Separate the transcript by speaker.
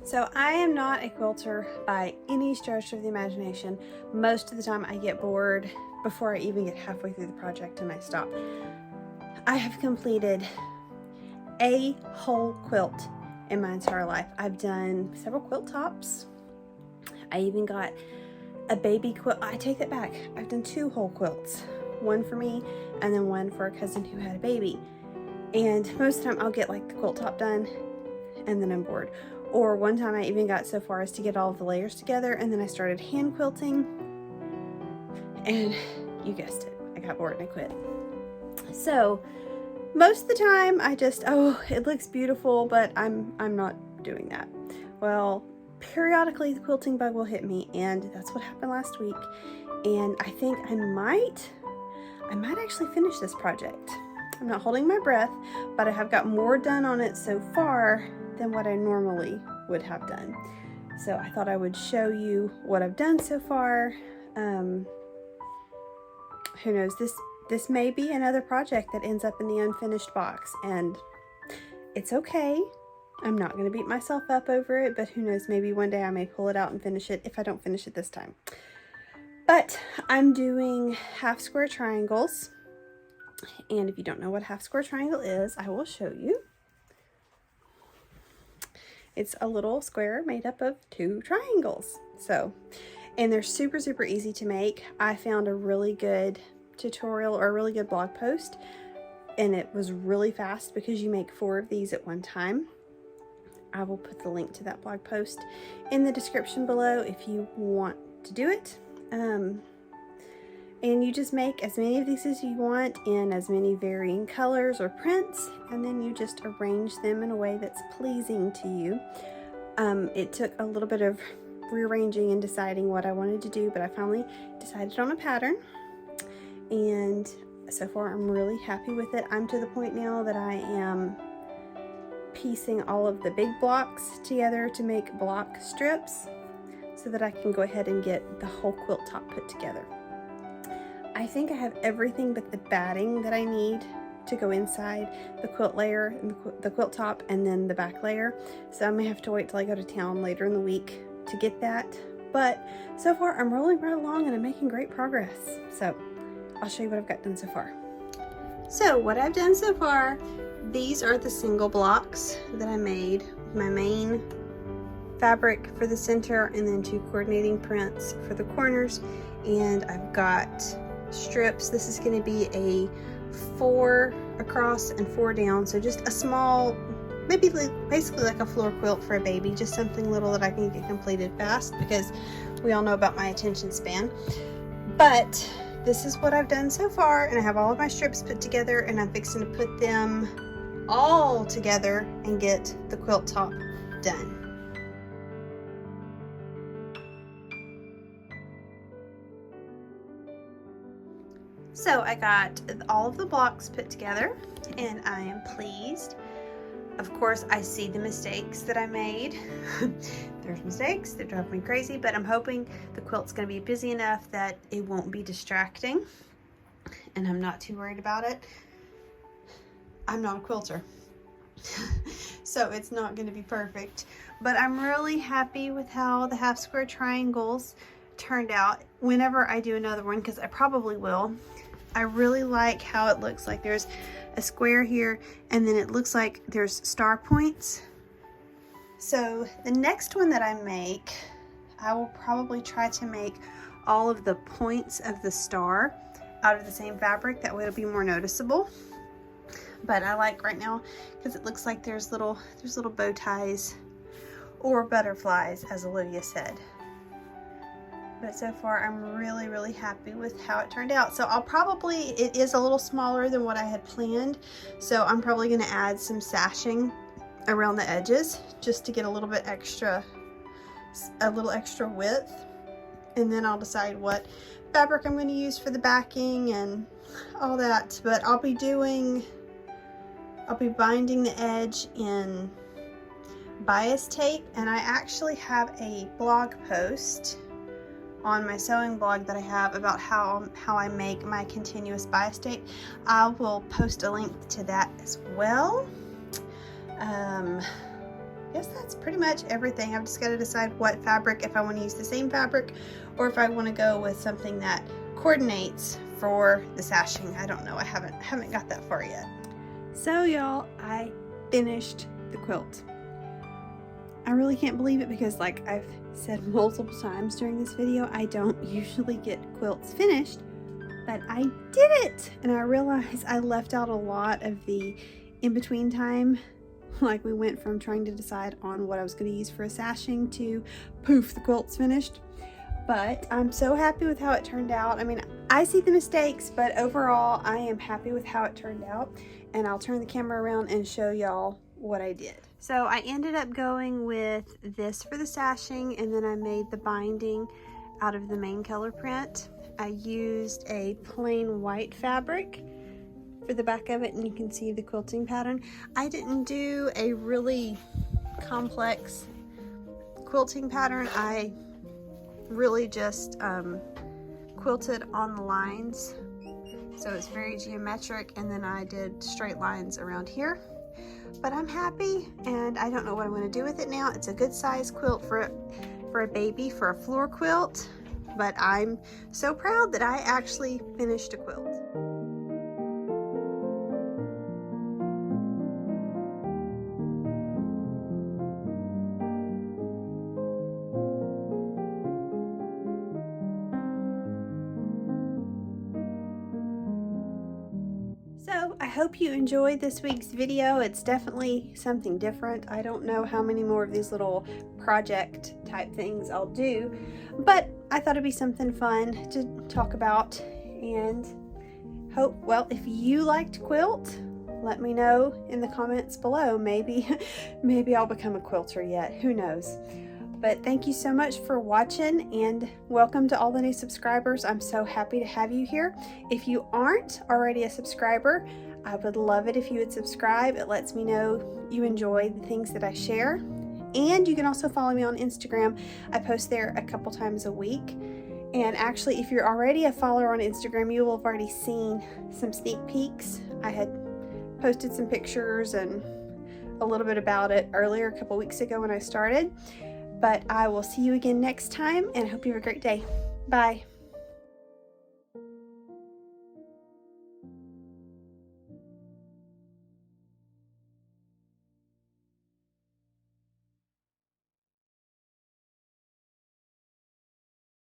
Speaker 1: So I am not a quilter by any stretch of the imagination. Most of the time I get bored before I even get halfway through the project and I stop. I have completed a whole quilt in my entire life. I've done several quilt tops. I even got a baby quilt. I take that back. I've done 2 whole quilts. One for me and then one for a cousin who had a baby. And most of the time I'll get like the quilt top done and then I'm bored. Or one time I even got so far as to get all of the layers together and then I started hand quilting and you guessed it, I got bored and I quit. So most of the time I just, oh, it looks beautiful, but I'm not doing that. Well, periodically the quilting bug will hit me and that's what happened last week. And I think I might actually finish this project. I'm not holding my breath, but I have got more done on it so far than what I normally would have done. So I thought I would show you what I've done so far. Who knows, this may be another project that ends up in the unfinished box, and it's okay. I'm not going to beat myself up over it, but who knows, maybe one day I may pull it out and finish it if I don't finish it this time. But I'm doing half square triangles, and if you don't know what half square triangle is, I will show you. It's a little square made up of 2 triangles. So, and they're super, super easy to make. I found a really good tutorial or a really good blog post, and it was really fast because you make 4 of these at one time. I will put the link to that blog post in the description below if you want to do it. And you just make as many of these as you want in as many varying colors or prints, and then you just arrange them in a way that's pleasing to you. It took a little bit of rearranging and deciding what I wanted to do, but I finally decided on a pattern, and so far I'm really happy with it. I'm to the point now that I am piecing all of the big blocks together to make block strips so that I can go ahead and get the whole quilt top put together. I think I have everything but the batting that I need to go inside the quilt layer, and the quilt top, and then the back layer. So I may have to wait till I go to town later in the week to get that. But so far I'm rolling right along and I'm making great progress. So I'll show you what I've got done so far. So what I've done so far, these are the single blocks that I made with my main fabric for the center and then 2 coordinating prints for the corners. And I've got strips. This is going to be a 4 across and 4 down, so just a small, maybe basically like a floor quilt for a baby, just something little that I can get completed fast because we all know about my attention span. But this is what I've done so far, and I have all of my strips put together, and I'm fixing to put them all together and get the quilt top done. So I got all of the blocks put together and I am pleased. Of course, I see the mistakes that I made. There's mistakes that drive me crazy, but I'm hoping the quilt's going to be busy enough that it won't be distracting, and I'm not too worried about it. I'm not a quilter, so it's not going to be perfect, but I'm really happy with how the half square triangles turned out. Whenever I do another one, because I probably will, I really like how it looks like there's a square here and then it looks like there's star points. So the next one that I make, I will probably try to make all of the points of the star out of the same fabric. That way it'll be more noticeable. But I like right now because it looks like there's little bow ties or butterflies, as Olivia said. But so far I'm really, really happy with how it turned out. So it is a little smaller than what I had planned, so I'm probably going to add some sashing around the edges just to get a little extra width, and then I'll decide what fabric I'm going to use for the backing and all that. But I'll be binding the edge in bias tape, and I actually have a blog post on my sewing blog that I have about how I make my continuous bias tape. I will post a link to that as well. Yeah, guess that's pretty much everything. I've just got to decide what fabric, if I want to use the same fabric or if I want to go with something that coordinates for the sashing. I don't know. I haven't got that far yet. So y'all, I finished the quilt. I really can't believe it because, like I've said multiple times during this video, I don't usually get quilts finished, but I did it. And I realized I left out a lot of the in-between time. Like, we went from trying to decide on what I was going to use for a sashing to poof, the quilt's finished. But I'm so happy with how it turned out. I mean, I see the mistakes, but overall I am happy with how it turned out. And I'll turn the camera around and show y'all what I did. So I ended up going with this for the sashing, and then I made the binding out of the main color print. I used a plain white fabric for the back of it, and you can see the quilting pattern. I didn't do a really complex quilting pattern. I really just quilted on the lines, so it's very geometric, and then I did straight lines around here. But I'm happy, and I don't know what I'm going to do with it now. It's a good size quilt for a baby, for a floor quilt, but I'm so proud that I actually finished a quilt. So I hope you enjoyed this week's video. It's definitely something different. I don't know how many more of these little project type things I'll do, but I thought it'd be something fun to talk about, and hope, well, if you liked quilt, let me know in the comments below. Maybe I'll become a quilter yet, who knows. But thank you so much for watching, and welcome to all the new subscribers. I'm so happy to have you here. If you aren't already a subscriber, I would love it if you would subscribe. It lets me know you enjoy the things that I share. And you can also follow me on Instagram. I post there a couple times a week. And actually, if you're already a follower on Instagram, you will have already seen some sneak peeks. I had posted some pictures and a little bit about it earlier, a couple weeks ago when I started. But I will see you again next time, and I hope you have a great day. Bye.